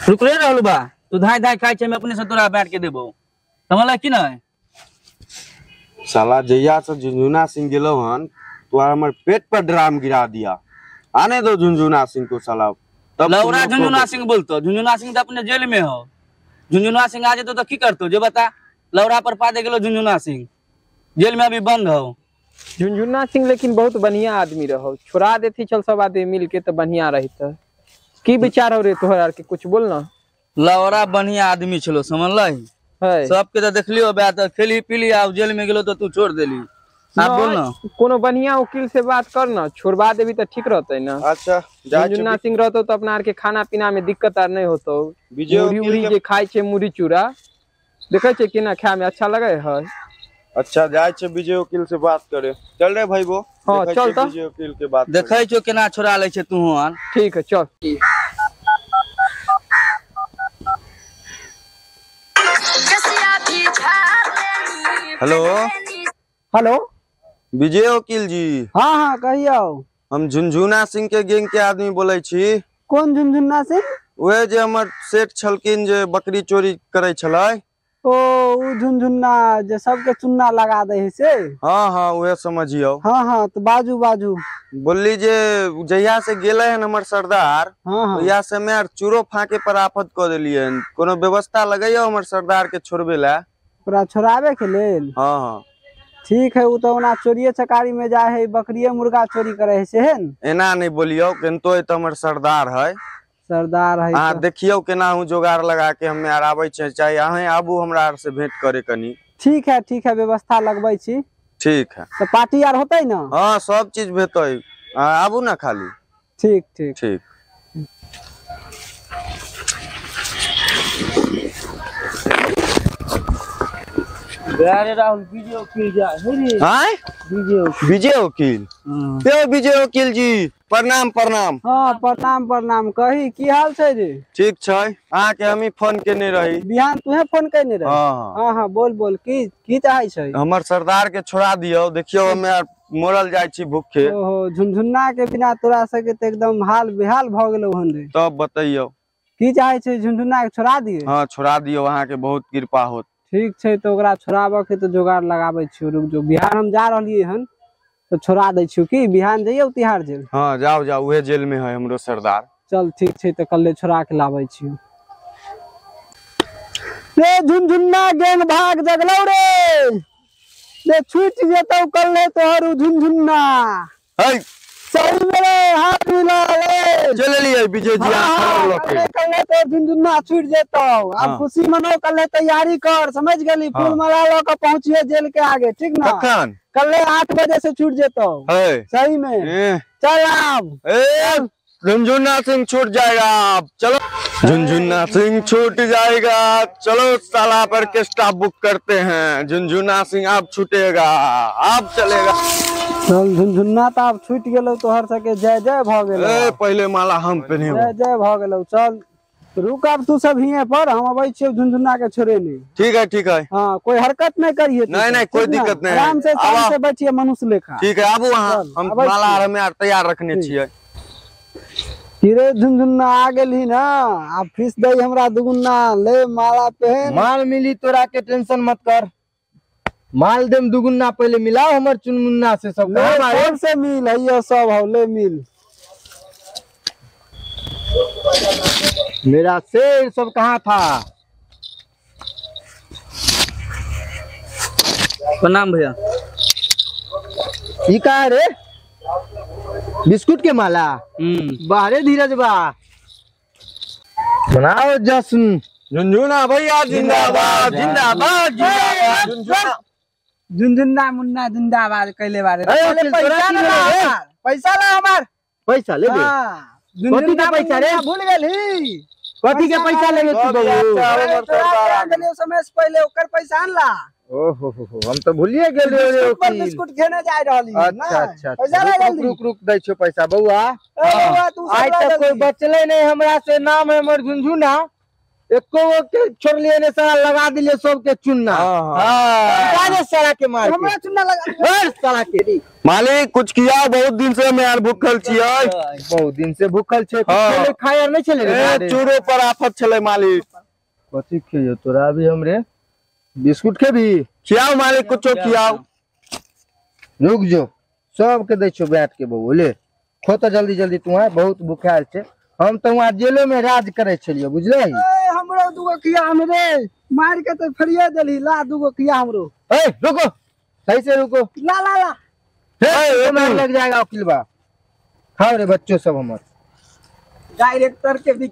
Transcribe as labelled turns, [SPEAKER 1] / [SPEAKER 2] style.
[SPEAKER 1] रुक रे रहलू बा तू धाय धाय खाई छे मैं अपने से तोरा बैठ के देबो समझला कि नहीं।
[SPEAKER 2] साला जैया से झुनझुना सिंह गेलो हन तो हमर पेट पर ड्राम गिरा दिया। आने दो झुनझुना सिंह को साला।
[SPEAKER 1] तब लौरा झुनझुना सिंह बोलतो झुनझुना सिंह तो अपने जेल में हो। झुनझुना सिंह आ जेतो तो की करतो जो बता। लौरा पर पा दे गेलो झुनझुना सिंह जेल में अभी बंद हो।
[SPEAKER 3] झुनझुना सिंह लेकिन बहुत बढ़िया आदमी रहो, छोड़ा देती चल सब आदमी मिल के तो बढ़िया रहता। की विचार हो रे तोहर के कुछ बोलना।
[SPEAKER 1] लौरा बढ़िया आदमी छलो समझलही सबके तो देखलियो बा तो खेली पीली आ जेल में गेलो तो तू छोड़ देली। आप बोल ना
[SPEAKER 3] कोनो बढ़िया वकील से बात करना, छोड़वा देवी तो ठीक रहते ना।
[SPEAKER 2] अच्छा
[SPEAKER 3] झुनझुना सिंह रहतो तो अपना के खाना पीना में दिक्कत आर नहीं होतो। मुड़ी उड़ी जे खाई छे मुड़ी चूड़ा देखे छे केना खाए में अच्छा लगे है।
[SPEAKER 2] अच्छा जाय छे विजय वकील से बात करे। चल रे भाई वो।
[SPEAKER 3] हां चल तो
[SPEAKER 2] विजय वकील के बात
[SPEAKER 1] देखै छो केना छोड़ा ले छे तू हन।
[SPEAKER 3] ठीक है चल।
[SPEAKER 2] हेलो
[SPEAKER 3] हेलो
[SPEAKER 2] विजय वकील जी।
[SPEAKER 3] हाँ हाँ कहियो।
[SPEAKER 2] हम झुनझुना सिंह के गैंग के आदमी बोले छी।
[SPEAKER 3] कौन झुनझुना सिंह?
[SPEAKER 2] वह जे हमर सेठ छलकिन जे बकरी चोरी करे छलै।
[SPEAKER 3] ओ झुनझुना जे सबके चुन्ना लगा दे है से।
[SPEAKER 2] हाँ हाँ वह समझियो।
[SPEAKER 3] हाँ हाँ तो बाजू बाजू।
[SPEAKER 2] बोली जे जहिया से गेले हन हमर सरदार।
[SPEAKER 3] हाँ हाँ
[SPEAKER 2] या से मैं चूरो फाके पर आफत कर देलिए। कोनो व्यवस्था लगैयो हमर सरदार के छोड़बे ला।
[SPEAKER 3] पूरा छोड़ावे के लेल।
[SPEAKER 2] हाँ हाँ
[SPEAKER 3] ठीक है वो तो ना चोरिये चकारी में जाए है बकरिये मुर्गा चोरी करे है सेहन।
[SPEAKER 2] एना नहीं बोलियो किंतु तो हमर सरदार है।
[SPEAKER 3] सरदार है
[SPEAKER 2] हाँ देखियो केना हूँ जोगाड़ लगा के हमें आर आबै छे चाहे अहें आबू हमरा आर से भेंट करे कनी। ठीक
[SPEAKER 3] है व्यवस्था लगबै छी।
[SPEAKER 2] ठीक है
[SPEAKER 3] तो पार्टी आर होतै ना।
[SPEAKER 2] हाँ सब चीज भेटै आबू ना खाली।
[SPEAKER 3] ठीक ठीक
[SPEAKER 2] ठीक
[SPEAKER 1] राहुल विजय वकील जा रे।
[SPEAKER 2] हां विजय वकील। यो विजय वकील जी प्रणाम प्रणाम।
[SPEAKER 3] हाँ प्रणाम प्रणाम कही की हाल छे रे।
[SPEAKER 2] ठीक छै अहाँ के हमी फोन केने रही।
[SPEAKER 3] बिहान तुहे फोन केने रही।
[SPEAKER 2] हां
[SPEAKER 3] हां बोल बोल की चाहै छै।
[SPEAKER 2] हमर सरदार के छोड़ा दियो देखियो हमे मरल जाय छी भूखे।
[SPEAKER 3] ओहो झुनझुना के बिना तोरा सके त एकदम हाल बेहाल भ गेलौ हन रे।
[SPEAKER 2] तब बताइयो
[SPEAKER 3] की चाहै छै झुनझुना के छोड़ा दिए।
[SPEAKER 2] हां छोड़ा दियो अहाँ के बहुत कृपा होत। ठीक
[SPEAKER 3] छै तो ओकरा छोड़ाबे के तो जोगाड़ लगाबै छियो। रुक जो बिहार हम जा रहलिए हन तो छोड़ा दै छियो की बिहान जइयो तिहाड़ जेल।
[SPEAKER 2] हां जाओ जाओ उहे जेल में है हमरो सरदार।
[SPEAKER 3] चल ठीक छै तो कल्ले छोड़ा के लाबै छियो। रे झुनझुना गैंग भाग जगलौ रे छूट जेतौ कल्ले तोहर झुनझुना।
[SPEAKER 2] है
[SPEAKER 3] सही में हाथ मिला ले
[SPEAKER 2] चल लिए विजय जी
[SPEAKER 3] कल्ले तो झुनझुना छूट जेतौ। अब खुशी मनो कल्ले तैयारी कर समझ गेली। फूल माला लो के पहुंचिए जेल के आगे ठीक ना। कल्ले 8 बजे से छूट जेतौ। सही में चल अब
[SPEAKER 2] झुनझुना सिंह छूट जाएगा। आप चलो झुनझुना सिंह छूट जाएगा। चलो साला पर ऑर्केस्ट्रा बुक करते हैं। झुनझुना सिंह आप छूटेगा आप चलेगा।
[SPEAKER 3] चल झुनझुना तो आप छूट गेलो तोहर सके जय जय भ गेलो।
[SPEAKER 2] पहले माला हम पहने
[SPEAKER 3] जय जय भ गेलो। चल रुक अब तू सब हिये पर हम अबै छियो झुनझुना के छोड़े नहीं।
[SPEAKER 2] ठीक है
[SPEAKER 3] हां कोई हरकत नहीं करिए।
[SPEAKER 2] नहीं कोई दिक्कत नहीं
[SPEAKER 3] आराम से बचिए मनुष्य लेखा।
[SPEAKER 2] ठीक है आबू वहां हम माला आर में तैयार रखने छियै।
[SPEAKER 3] हीरे झुनझुना आ गेली ना अब फीस दई हमरा दुगुना ले माला पहन।
[SPEAKER 4] माल मिली तोरा के टेंशन मत कर। माल देम दुगुना पहले मिलाओ हमर चुनमुन्ना से सब।
[SPEAKER 3] कौन से मिल है ये सब हो ले मिल।
[SPEAKER 4] मेरा शेर सब कहाँ था।
[SPEAKER 1] प्रणाम भैया।
[SPEAKER 4] ई का है रे बिस्कुट के माला। बाहरे धीरज बा बनाओ जश्न।
[SPEAKER 2] झुनझुना भैया जिंदाबाद जिंदाबाद
[SPEAKER 3] झुनझुना मुन्ना जिंदाबाद कहले बारे।
[SPEAKER 4] पैसा ला हमार पैसा ले दे। कथी के पैसा रे
[SPEAKER 3] भूल गेली।
[SPEAKER 4] कथी के पैसा लेबे तू बबू।
[SPEAKER 3] समय से पहले ओकर पैसा आनला।
[SPEAKER 4] ओहो हम तो भूलिए गेल रे।
[SPEAKER 3] बिस्कुट खेने जाय रहली।
[SPEAKER 4] अच्छा रुक दै छो पैसा बउआ। आज तक कोई बचले नहीं हमरा से। नाम है हमर झुनझुना एको के छोड़ लिए ने सारा लगा दिले सबके चुन्ना। हां सारा के मार के
[SPEAKER 3] हमरा चुन्ना लगा
[SPEAKER 4] सारा के।
[SPEAKER 2] मालिक कुछ किया, बहुत दिन से मैं यार भूखल छियै।
[SPEAKER 4] बहुत दिन से भूखल छे, पहले खाया नहीं चले रे।
[SPEAKER 2] चूरो पर आफत चले मालिक।
[SPEAKER 4] कथी खइयो तोरा भी हमरे बिस्कुट के भी
[SPEAKER 2] खियाओ मालिक, कुछ खियाओ।
[SPEAKER 4] रुक जो, सब के दे छो बैठ के बबू ले खो तो जल्दी जल्दी। तू है बहुत भूखाल छे, हम तो वहां जेलो में राज करे छलियो बुझले।
[SPEAKER 3] हमरो दुगो किया हमरे मार के तो फरिया देली। ला दुगो किया हमरो।
[SPEAKER 4] ए रुको, सही से रुको।
[SPEAKER 3] ला ला ला
[SPEAKER 4] मार लग जाएगा वकीलबा। खाओ रे बच्चों सब हमर
[SPEAKER 3] डायरेक्टर के भी